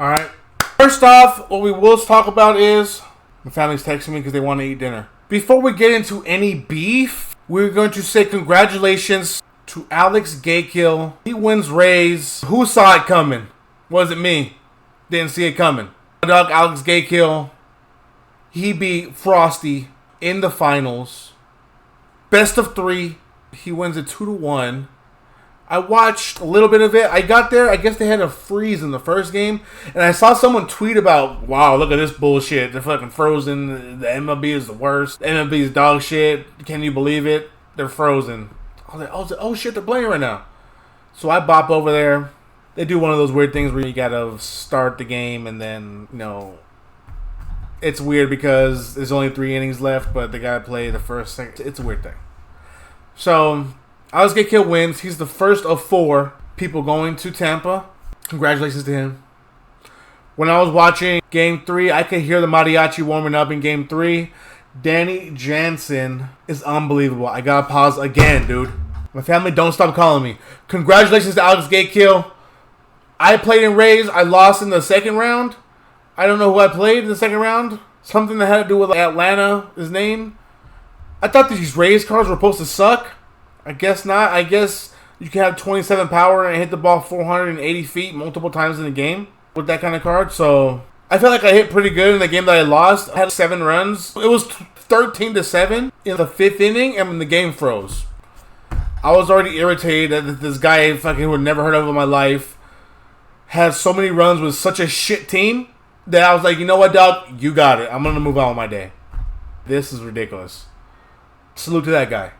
Alright. First off, what we will talk about is my family's texting me because they want to eat dinner. Before we get into any beef, we're going to say congratulations to Alex Gakill. He wins Rays. Who saw it coming? Was it me? Didn't see it coming. Dog Alex Gakill. He beat Frostie in the finals. Best of 3. He wins it 2-1. I watched a little bit of it. I got there. I guess they had a freeze in the first game. And I saw someone tweet about, wow, look at this bullshit. They're fucking frozen. The MLB is the worst. The MLB is dog shit. Can you believe it? They're frozen. I was like, oh shit, they're playing right now. So I bop over there. They do one of those weird things where you gotta start the game and then, it's weird because there's only 3 innings left, but they gotta play the first second. It's a weird thing. So Alex Gakill wins. He's the first of 4 people going to Tampa. Congratulations to him. When I was watching Game 3, I could hear the mariachi warming up in Game 3. Danny Jansen is unbelievable. I gotta pause again, dude. My family don't stop calling me. Congratulations to Alex Gakill. I played in Rays. I lost in the second round. I don't know who I played in the second round. Something that had to do with Atlanta, his name. I thought these Rays cards were supposed to suck. I guess not. I guess you can have 27 power and hit the ball 480 feet multiple times in a game with that kind of card. So I felt like I hit pretty good in the game that I lost. I had 7 runs. It was 13-7 in the 5th inning, and when the game froze. I was already irritated that this guy fucking who I'd never heard of in my life had so many runs with such a shit team that I was like, you know what, dog? You got it. I'm going to move on with my day. This is ridiculous. Salute to that guy.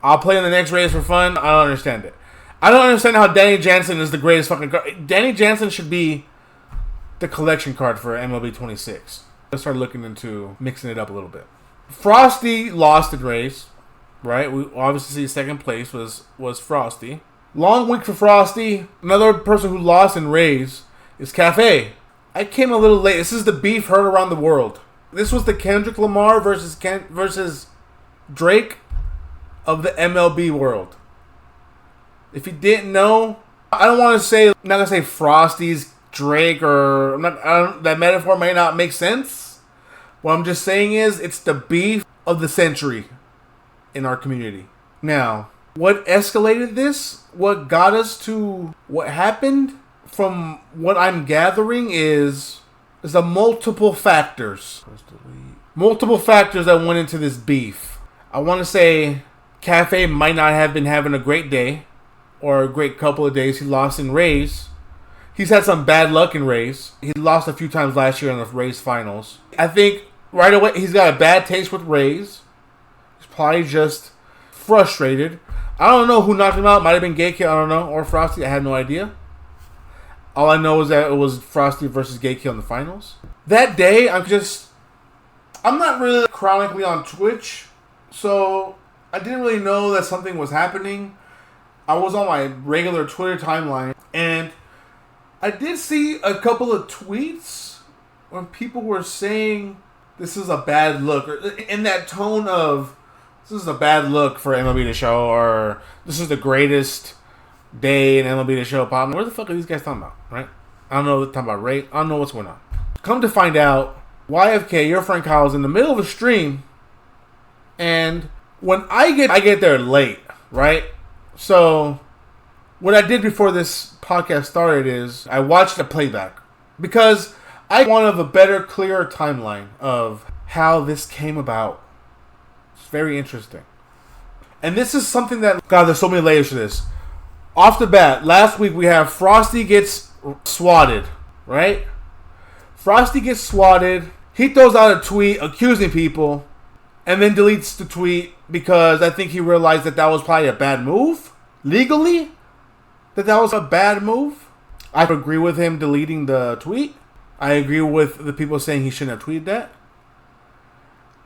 I'll play in the next race for fun. I don't understand it. I don't understand how Danny Jansen is the greatest fucking card. Danny Jansen should be the collection card for MLB 26. Let's start looking into mixing it up a little bit. Frostie lost in race, right? We obviously see second place was Frostie. Long week for Frostie. Another person who lost in Rays is Cafe. I came a little late. This is the beef heard around the world. This was the Kendrick Lamar versus Drake of the MLB world. If you didn't know, I don't want to say, I'm not gonna say Frostie's Drake or that metaphor may not make sense. What I'm just saying is it's the beef of the century in our community. Now, what escalated this? What got us to what happened? From what I'm gathering is a multiple factors. Multiple factors that went into this beef. I want to say Cafe might not have been having a great day or a great couple of days. He lost in Rays. He's had some bad luck in Rays. He lost a few times last year in the Rays finals. I think right away he's got a bad taste with Rays. He's probably just frustrated. I don't know who knocked him out. Might have been Gakill, I don't know. Or Frostie, I had no idea. All I know is that it was Frostie versus Gakill in the finals. That day, I'm not really chronically on Twitch. So, I didn't really know that something was happening. I was on my regular Twitter timeline. And I did see a couple of tweets when people were saying this is a bad look. Or in that tone of, this is a bad look for MLB to show. Or this is the greatest day in MLB to show. Where the fuck are these guys talking about, right? I don't know what they're talking about, right? I don't know what's going on. Come to find out, YFK, your friend Kyle, is in the middle of a stream. And when I get there late, right? So, what I did before this podcast started is I watched a playback. Because I wanted a better, clearer timeline of how this came about. It's very interesting. And this is something that, God, there's so many layers to this. Off the bat, last week we have Frostie gets swatted, right? Frostie gets swatted. He throws out a tweet accusing people and then deletes the tweet because I think he realized that was probably a bad move. Legally, that was a bad move. I agree with him deleting the tweet. I agree with the people saying he shouldn't have tweeted that.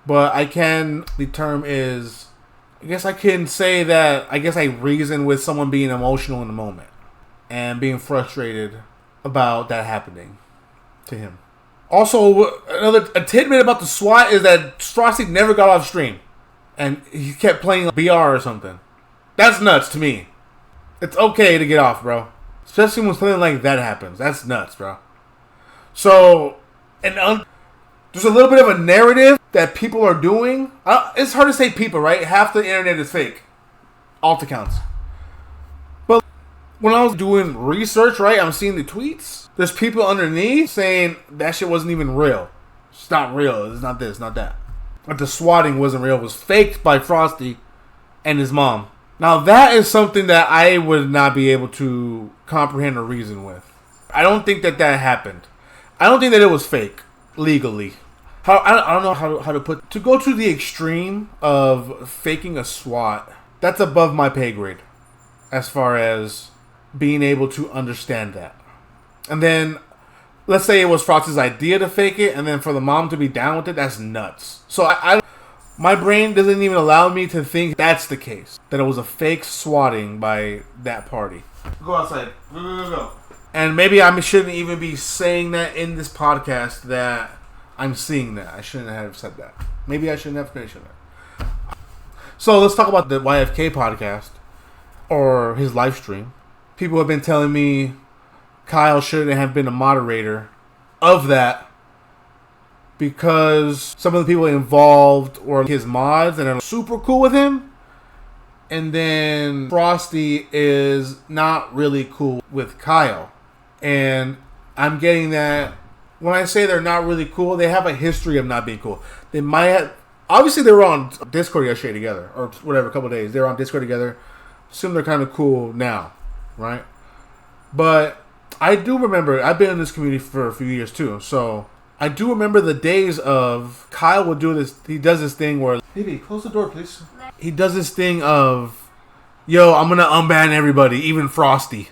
But the term is, I guess I can say that, I reason with someone being emotional in the moment and being frustrated about that happening to him. Also, a tidbit about the SWAT is that Frostie never got off stream and he kept playing BR or something. That's nuts to me. It's okay to get off, bro. Especially when something like that happens. That's nuts, bro. So, there's a little bit of a narrative that people are doing. It's hard to say people, right? Half the internet is fake. Alt accounts. But when I was doing research, right, I'm seeing the tweets. There's people underneath saying that shit wasn't even real. It's not real. It's not this, not that. But the swatting wasn't real. It was faked by Frostie and his mom. Now, that is something that I would not be able to comprehend or reason with. I don't think that happened. I don't think that it was fake, legally. I don't know how to put... To go to the extreme of faking a swat, that's above my pay grade. As far as being able to understand that. And then, let's say it was Frostie's idea to fake it, and then for the mom to be down with it, that's nuts. So my brain doesn't even allow me to think that's the case. That it was a fake swatting by that party. Go outside. Go. And maybe I shouldn't even be saying that in this podcast that I'm seeing that. I shouldn't have said that. Maybe I shouldn't have mentioned that. So let's talk about the YFK podcast or his live stream. People have been telling me Kyle shouldn't have been a moderator of that because some of the people involved were his mods and are super cool with him. And then Frostie is not really cool with Kyle. And I'm getting that when I say they're not really cool, they have a history of not being cool. They might have... Obviously, they were on Discord yesterday together. Or whatever, a couple of days. They were on Discord together. Assume they're kind of cool now. Right? But I do remember... I've been in this community for a few years, too. So, I do remember the days of... Kyle would do this... He does this thing where... Baby, close the door, please. He does this thing of... Yo, I'm going to unban everybody. Even Frostie.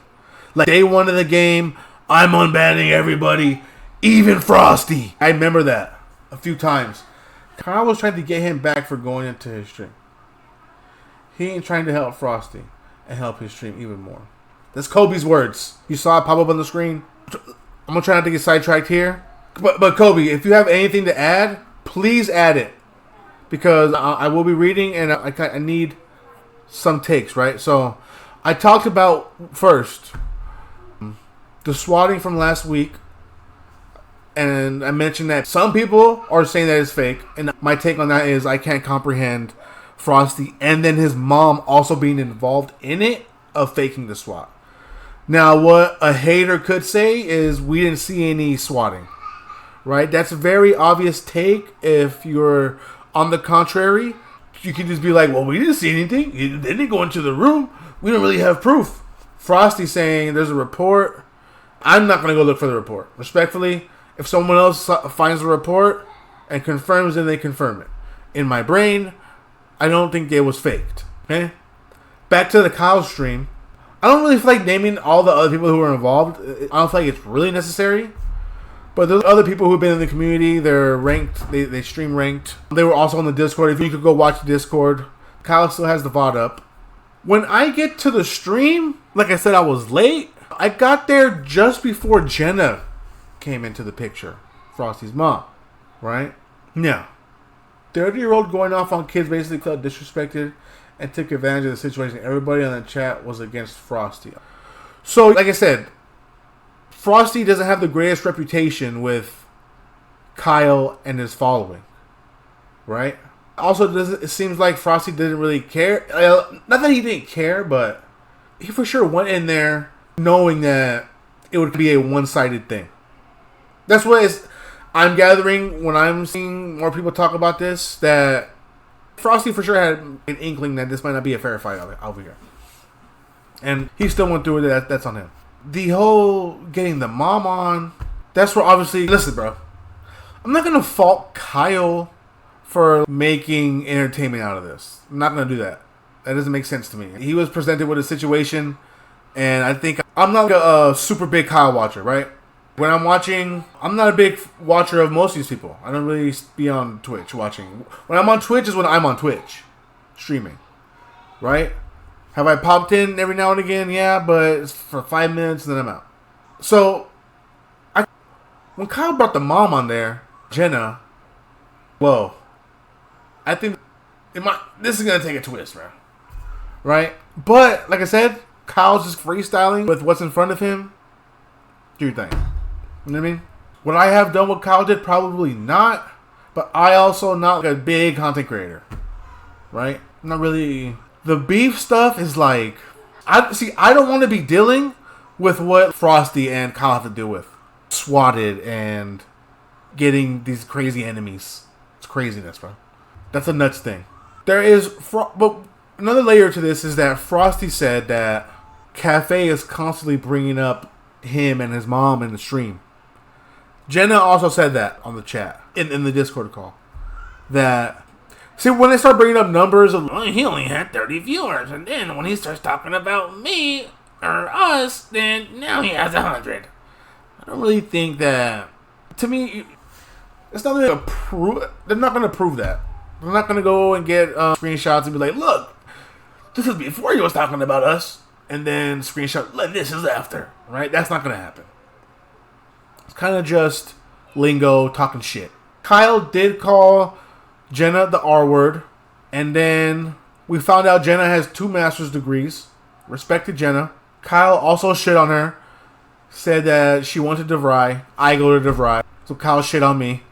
Like, day one of the game, I'm unbanning everybody. Even Frostie. I remember that a few times. Kyle was trying to get him back for going into his stream. He ain't trying to help Frostie and help his stream even more. That's Kobe's words. You saw it pop up on the screen. I'm going to try not to get sidetracked here. But Kobe, if you have anything to add, please add it. Because I will be reading and I need some takes, right? So, I talked about, first, the swatting from last week. And I mentioned that some people are saying that it's fake. And my take on that is I can't comprehend Frostie and then his mom also being involved in it of faking the swat. Now, what a hater could say is we didn't see any swatting. Right? That's a very obvious take. If you're on the contrary, you can just be like, well, we didn't see anything. They didn't go into the room. We don't really have proof. Frostie saying there's a report. I'm not going to go look for the report. Respectfully, if someone else finds the report and confirms it, they confirm it. In my brain, I don't think it was faked. Okay? Back to the Kyle stream. I don't really feel like naming all the other people who were involved. I don't feel like it's really necessary. But there's other people who've been in the community. They're ranked. They stream ranked. They were also on the Discord. If you could go watch the Discord. Kyle still has the VOD up. When I get to the stream, like I said, I was late. I got there just before Jenna came into the picture. Frostie's mom. Right? Now, 30-year-old going off on kids basically felt disrespected and took advantage of the situation. Everybody on the chat was against Frostie. So, like I said, Frostie doesn't have the greatest reputation with Kyle and his following. Right? Also, it seems like Frostie didn't really care. Not that he didn't care, but he for sure went in there knowing that it would be a one-sided thing. That's what I'm gathering when I'm seeing more people talk about this, that Frostie for sure had an inkling that this might not be a fair fight over here. And he still went through it. That's on him. The whole getting the mom on, that's where obviously... Listen, bro. I'm not going to fault Kyle for making entertainment out of this. I'm not going to do that. That doesn't make sense to me. He was presented with a situation, and I think... I'm not a super big Kyle watcher, right? When I'm watching, I'm not a big watcher of most of these people. I don't really be on Twitch watching. When I'm on Twitch is when I'm on Twitch streaming, right? Have I popped in every now and again? Yeah, but it's for 5 minutes and then I'm out. So, when Kyle brought the mom on there, Jenna, whoa. I think this is going to take a twist, bro. Right? But, like I said, Kyle's just freestyling with what's in front of him. Do your thing. You know what I mean? Would I have done what Kyle did? Probably not. But I also not like a big content creator, right? I'm not really. The beef stuff is like, I don't want to be dealing with what Frostie and Kyle have to deal with. Swatted and getting these crazy enemies. It's craziness, bro. That's a nuts thing. There is, but another layer to this is that Frostie said that Cafe is constantly bringing up him and his mom in the stream. Jenna also said that on the chat, in the Discord call. That, see, when they start bringing up numbers of, well, he only had 30 viewers, and then when he starts talking about me, or us, then now he has 100. I don't really think that, to me, it's not going to prove, they're not going to prove that. They're not going to go and get screenshots and be like, look, this is before he was talking about us, and then screenshot, look, this is after, right? That's not going to happen. It's kind of just lingo, talking shit. Kyle did call Jenna the R word, and then we found out Jenna has 2 master's degrees. Respect to Jenna. Kyle also shit on her, said that she went to DeVry. I go to DeVry, so Kyle shit on me.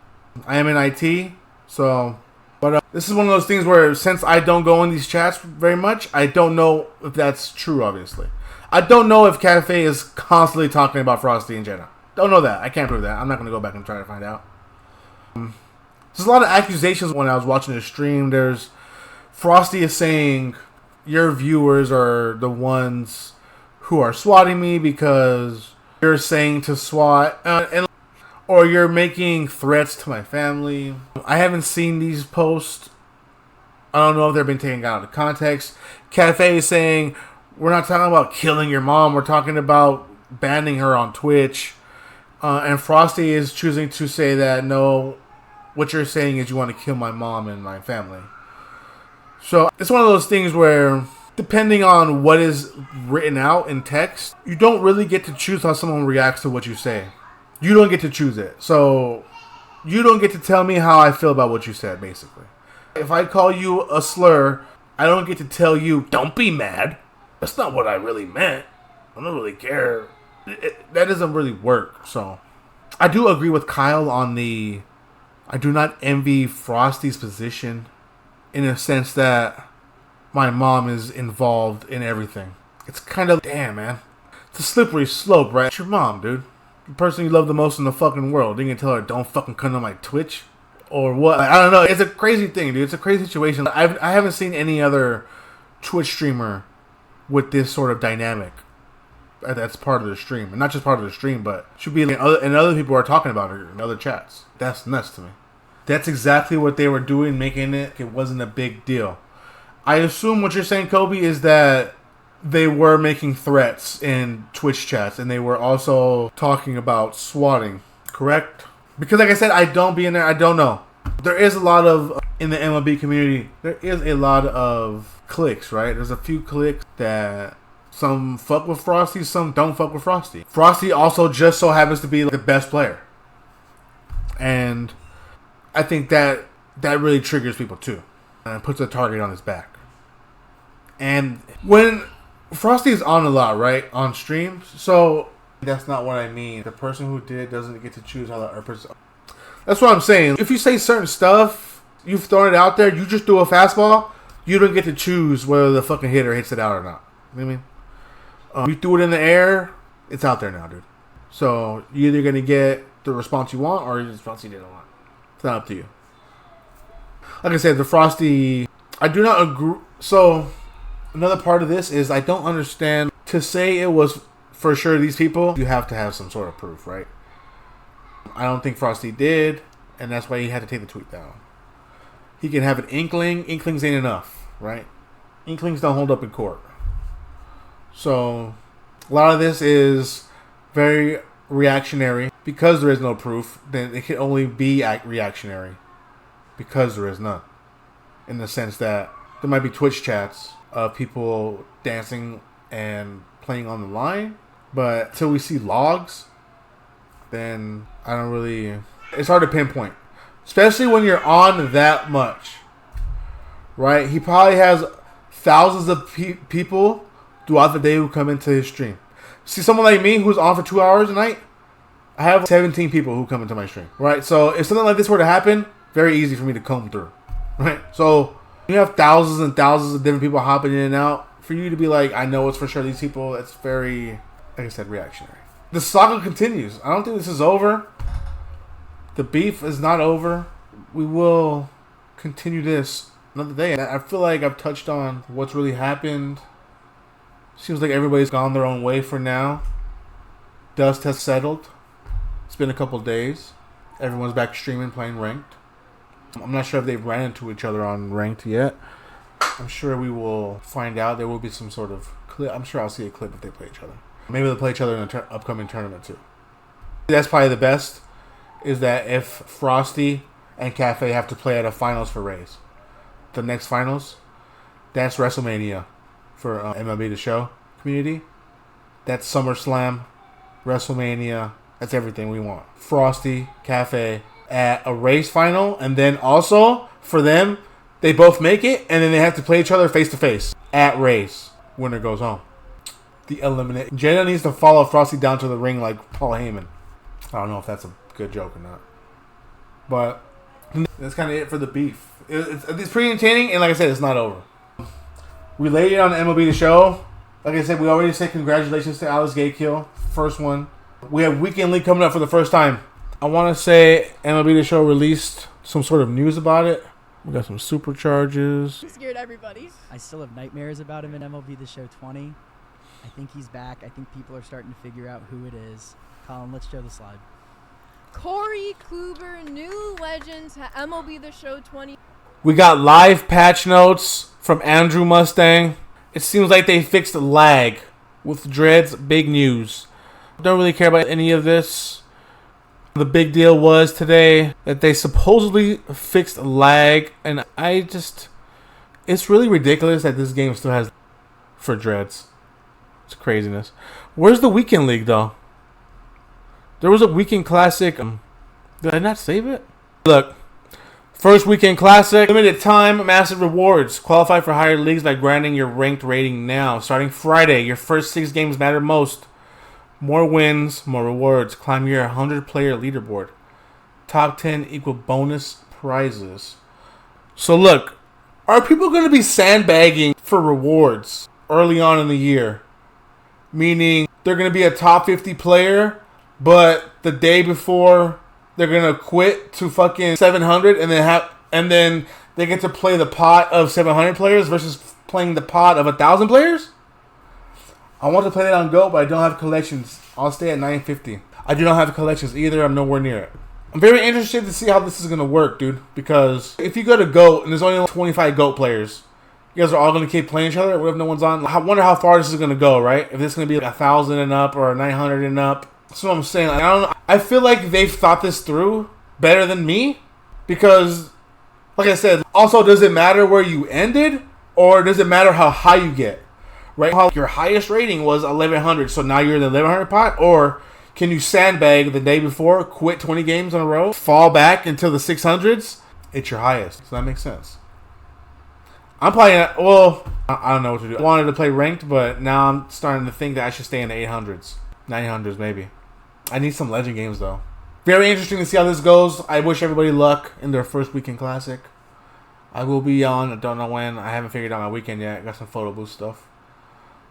I am in IT, so... But this is one of those things where, since I don't go in these chats very much, I don't know if that's true, obviously. I don't know if Cafe is constantly talking about Frostie and Jenna. Don't know that. I can't prove that. I'm not going to go back and try to find out. There's a lot of accusations when I was watching the stream. There's Frostie is saying your viewers are the ones who are swatting me because you're saying to swat, or you're making threats to my family. I haven't seen these posts. I don't know if they've been taken out of context. Cafe is saying, we're not talking about killing your mom. We're talking about banning her on Twitch. And Frostie is choosing to say that, no, what you're saying is you want to kill my mom and my family. So it's one of those things where, depending on what is written out in text, you don't really get to choose how someone reacts to what you say. You don't get to choose it. So you don't get to tell me how I feel about what you said, basically. If I call you a slur, I don't get to tell you, don't be mad. That's not what I really meant. I don't really care. That doesn't really work. So I do agree with Kyle on the, I do not envy Frostie's position in a sense that my mom is involved in everything. It's kind of, damn, man. It's a slippery slope, right? It's your mom, dude. The person you love the most in the fucking world. You can tell her, don't fucking come to my Twitch. Or what? I don't know. It's a crazy thing, dude. It's a crazy situation. I haven't seen any other Twitch streamer with this sort of dynamic. That's part of the stream. And not just part of the stream, but should be like other people are talking about it in other chats. That's nuts to me. That's exactly what they were doing, making it wasn't a big deal. I assume what you're saying, Kobe, is that they were making threats in Twitch chats, and they were also talking about swatting, correct? Because like I said, I don't be in there, I don't know. There is a lot of, in the MLB community, there is a lot of cliques, right? There's a few cliques that some fuck with Frostie, some don't fuck with Frostie. Frostie also just so happens to be like the best player. And I think that really triggers people too. And puts a target on his back. And when Frostie is on a lot, right? On streams. So that's not what I mean. The person who did it doesn't get to choose how the other person. That's what I'm saying. If you say certain stuff, you've thrown it out there, you just do a fastball, you don't get to choose whether the fucking hitter hits it out or not. You know what I mean? You threw it in the air, it's out there now, dude. So you're either going to get the response you want or the response you didn't want. It's not up to you. Like I said, the Frostie, I do not agree. So another part of this is I don't understand. To say it was for sure these people, you have to have some sort of proof, right? I don't think Frostie did, and that's why he had to take the tweet down. He can have an inkling. Inklings ain't enough, right? Inklings don't hold up in court. So a lot of this is very reactionary. Because there is no proof, then it can only be reactionary. Because there is none. In the sense that there might be Twitch chats of people dancing and playing on the line, but until we see logs, then I don't really. It's hard to pinpoint, especially when you're on that much, right? He probably has thousands of people throughout the day who come into his stream. See someone like me who's on for 2 hours a night, I have 17 people who come into my stream, right? So if something like this were to happen, very easy for me to comb through, right? So you have thousands and thousands of different people hopping in and out. For you to be like, I know it's for sure these people, that's very, like I said, reactionary. The saga continues. I don't think this is over. The beef is not over. We will continue this another day. I feel like I've touched on what's really happened. Seems like everybody's gone their own way for now. Dust has settled. It's been a couple days. Everyone's back streaming, playing ranked. I'm not sure if they've ran into each other on ranked yet. I'm sure we will find out. There will be some sort of clip. I'm sure I'll see a clip if they play each other. Maybe they'll play each other in an upcoming tournament too. That's probably the best, is that if Frostie and Cafe have to play at a finals for Rays, the next finals, that's WrestleMania for MLB The Show community. That's SummerSlam, WrestleMania. That's everything we want. Frostie, Cafe at a Rays final, and then also for them, they both make it, and then they have to play each other face to face at Rays. Winner goes home. The eliminate. Jada needs to follow Frostie down to the ring like Paul Heyman. I don't know if that's a good joke or not, but that's kind of it for the beef. It's pretty entertaining, and like I said, it's not over. Related on MLB The Show, like I said, we already said congratulations to Alex Gakill, first one. We have Weekend League coming up for the first time. I want to say MLB The Show released some sort of news about it. We got some supercharges. He scared everybody. I still have nightmares about him in MLB The Show 20. I think he's back. I think people are starting to figure out who it is. Colin, let's show the slide. Corey Kluber, new legends, MLB The Show 20. We got live patch notes from Andrew Mustang. It seems like they fixed the lag with Dread's big news. Don't really care about any of this. The big deal was today that they supposedly fixed lag, and it's really ridiculous that this game still has for Dreads. It's craziness. Where's the Weekend League though? There was a Weekend Classic. Did I not save it? Look, first Weekend Classic, limited time, massive rewards. Qualify for higher leagues by grinding your ranked rating now. Starting Friday, your first 6 games matter most. More wins, more rewards. Climb your 100-player leaderboard. Top 10 equal bonus prizes. So look, are people going to be sandbagging for rewards early on in the year? Meaning they're going to be a top 50 player, but the day before they're going to quit to fucking 700 and then they get to play the pot of 700 players versus playing the pot of 1,000 players? I want to play that on GOAT, but I don't have collections. I'll stay at 950. I do not have collections either. I'm nowhere near it. I'm very interested to see how this is going to work, dude. Because if you go to GOAT and there's only 25 GOAT players, you guys are all going to keep playing each other? What if no one's on? I wonder how far this is going to go, right? If this is going to be like 1,000 and up or 900 and up. That's what I'm saying. Like, I don't know. I feel like they've thought this through better than me. Because, like I said, also does it matter where you ended? Or does it matter how high you get? Right? How your highest rating was 1,100, so now you're in the 1,100 pot? Or can you sandbag the day before, quit 20 games in a row, fall back into the 600s? It's your highest. Does that make sense? I'm playing, I don't know what to do. I wanted to play ranked, but now I'm starting to think that I should stay in the 800s. 900s, maybe. I need some legend games, though. Very interesting to see how this goes. I wish everybody luck in their first Weekend Classic. I will be on. I don't know when. I haven't figured out my weekend yet. I got some photo booth stuff.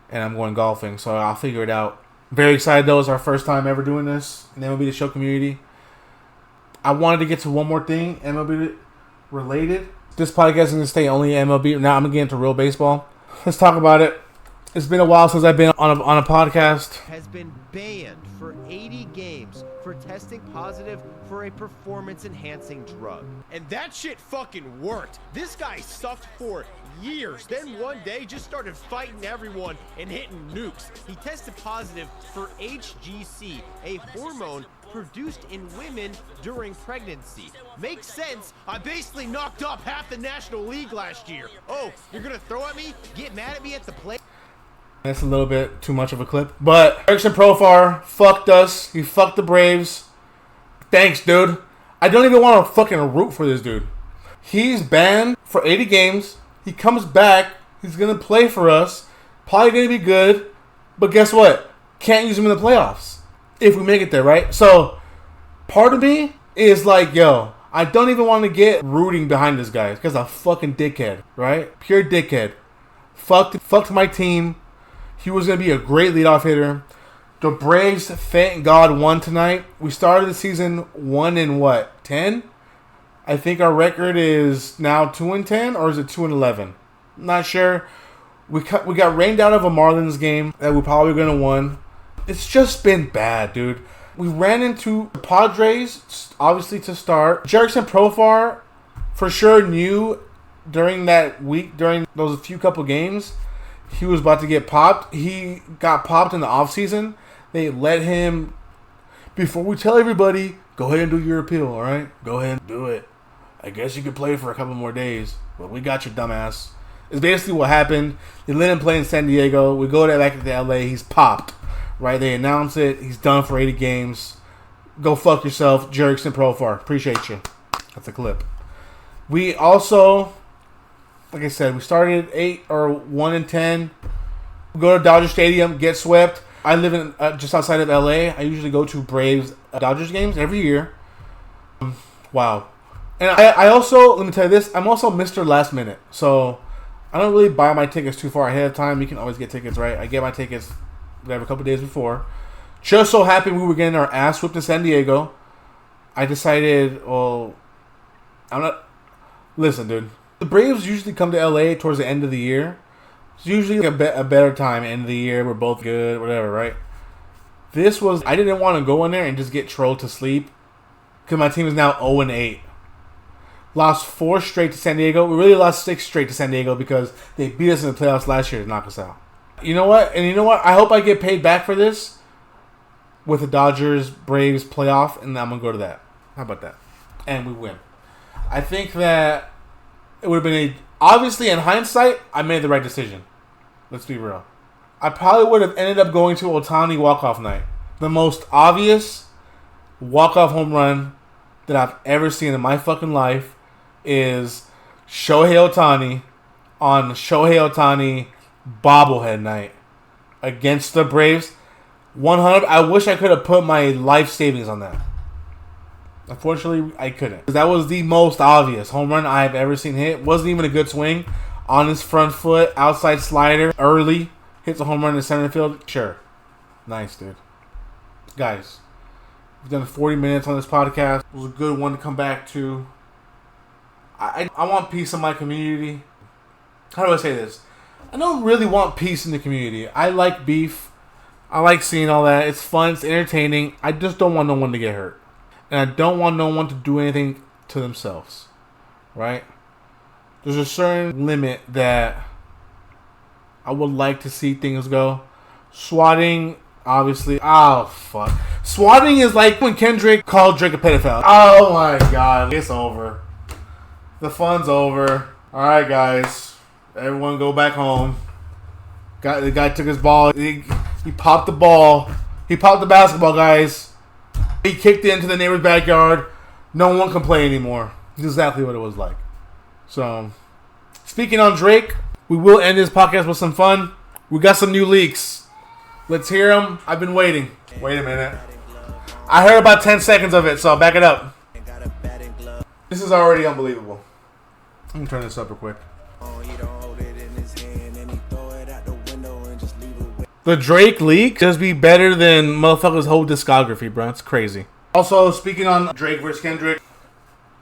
And I'm going golfing, so I'll figure it out. Very excited, though. It's our first time ever doing this in the MLB The Show community. I wanted to get to one more thing, MLB related. This podcast is going to stay only MLB. Now I'm going to get into real baseball. Let's talk about it. It's been a while since I've been on a podcast. Has been banned for 80 games for testing positive for a performance-enhancing drug. And that shit fucking worked. This guy sucked for years. Then one day just started fighting everyone and hitting nukes. He tested positive for HGC, a hormone produced in women during pregnancy. Makes sense. I basically knocked up half the National League last year. Oh, you're gonna throw at me? Get mad at me at the plate? That's a little bit too much of a clip. But Jurickson Profar fucked us. He fucked the Braves. Thanks, dude. I don't even want to fucking root for this dude. He's banned for 80 games. He comes back. He's going to play for us. Probably going to be good. But guess what? Can't use him in the playoffs. if we make it there, right? So, part of me is like, yo, I don't even want to get rooting behind this guy because a fucking dickhead, right? Pure dickhead. Fucked my team. He was going to be a great leadoff hitter. The Braves, thank God, won tonight. We started the season 1-10? I think our record is now 2-10, or is it 2-11? Not sure. We got rained out of a Marlins game that we're probably going to win. It's just been bad, dude. We ran into the Padres, obviously, to start. Jurickson Profar, for sure, knew during that week, during those few couple games, he was about to get popped. He got popped in the offseason. They let him, before we tell everybody, go ahead and do your appeal, all right? Go ahead and do it. I guess you could play for a couple more days, but we got your dumbass. It's basically what happened. They let him play in San Diego. We go back to LA. He's popped, right? They announce it. He's done for 80 games. Go fuck yourself, Jurickson Profar. Appreciate you. That's a clip. We also, like I said, we started 1-10. We go to Dodger Stadium, get swept. I live in just outside of LA. I usually go to Braves Dodgers games every year. Wow. And I also, let me tell you this, I'm also Mr. Last Minute. So I don't really buy my tickets too far ahead of time. You can always get tickets, right? I get my tickets whatever, a couple days before. Just so happened we were getting our ass whipped in San Diego. I decided, well, I'm not... Listen, dude. The Braves usually come to LA towards the end of the year. It's usually a better time, end of the year. We're both good, whatever, right? This was... I didn't want to go in there and just get trolled to sleep. Because my team is now 0-8. Lost 4 straight to San Diego. We really lost 6 straight to San Diego because they beat us in the playoffs last year to knock us out. You know what? And you know what? I hope I get paid back for this with the Dodgers Braves playoff, and I'm going to go to that. How about that? And we win. I think that it would have been obviously, in hindsight, I made the right decision. Let's be real. I probably would have ended up going to Ohtani walk-off night. The most obvious walk-off home run that I've ever seen in my fucking life is Shohei Ohtani on Shohei Ohtani bobblehead night against the Braves. 100. I wish I could have put my life savings on that. Unfortunately, I couldn't. That was the most obvious home run I've ever seen hit. Wasn't even a good swing. On his front foot, outside slider, early. Hits a home run in center field. Sure. Nice, dude. Guys, we've done 40 minutes on this podcast. It was a good one to come back to. I want peace in my community. How do I say this? I don't really want peace in the community. I like beef. I like seeing all that. It's fun. It's entertaining. I just don't want no one to get hurt. And I don't want no one to do anything to themselves. Right? There's a certain limit that I would like to see things go. Swatting, obviously. Oh, fuck. Swatting is like when Kendrick called Drake a pedophile. Oh, my God. It's over. The fun's over. Alright, guys. Everyone go back home. The guy took his ball. He popped the ball. He popped the basketball, guys. He kicked it into the neighbor's backyard. No one can play anymore. It's exactly what it was like. So, speaking on Drake, we will end this podcast with some fun. We got some new leaks. Let's hear them. I've been waiting. Wait a minute. I heard about 10 seconds of it, so I'll back it up. This is already unbelievable. Let me turn this up real quick. The Drake leak just be better than motherfuckers' whole discography, bro. It's crazy. Also, speaking on Drake versus Kendrick,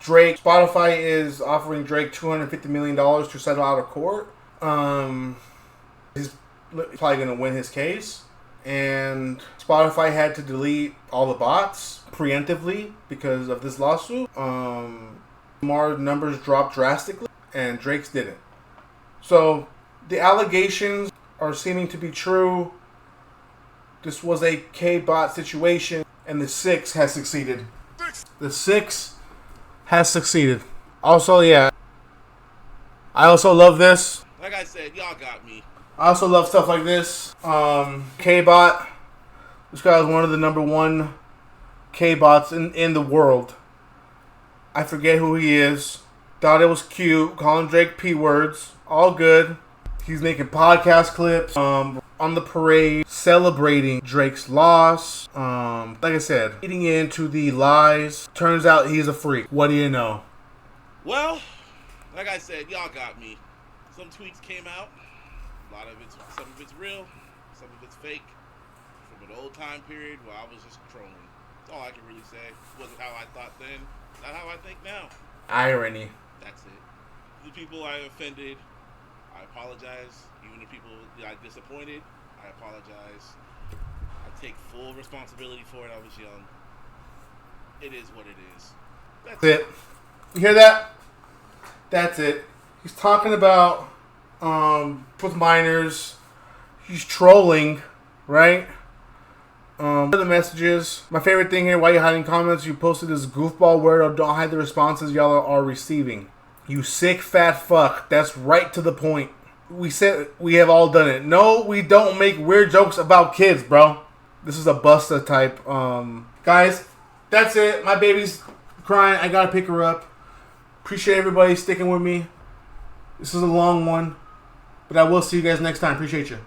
Spotify is offering Drake $250 million to settle out of court. He's probably going to win his case. And Spotify had to delete all the bots preemptively because of this lawsuit. More numbers dropped drastically, and Drake's didn't. So, the allegations are seeming to be true. This was a Kbot situation, and the 6 has succeeded. The 6 has succeeded. Also, yeah. I also love this. Like I said, y'all got me. I also love stuff like this. Kbot. This guy is one of the number 1 Kbots in the world. I forget who he is. Thought it was cute. Calling Drake P words. All good. He's making podcast clips on the parade, celebrating Drake's loss. Like I said, leading into the lies. Turns out he's a freak. What do you know? Well, like I said, y'all got me. Some tweets came out. Some of it's real, some of it's fake. From an old time period where I was just trolling. That's all I can really say. Wasn't how I thought then, not how I think now. Irony. That's it. The people I offended, I apologize. Even the people I disappointed, I apologize. I take full responsibility for it. I was young. It is what it is. That's it. You hear that? That's it. He's talking about with minors. He's trolling, right? The messages. My favorite thing here, why you hiding comments? You posted this goofball word or don't hide the responses y'all are receiving. You sick fat fuck. That's right to the point. We said we have all done it. No, we don't make weird jokes about kids, bro. This is a Busta type. Guys, that's it. My baby's crying. I gotta pick her up. Appreciate everybody sticking with me. This is a long one, but I will see you guys next time. Appreciate you.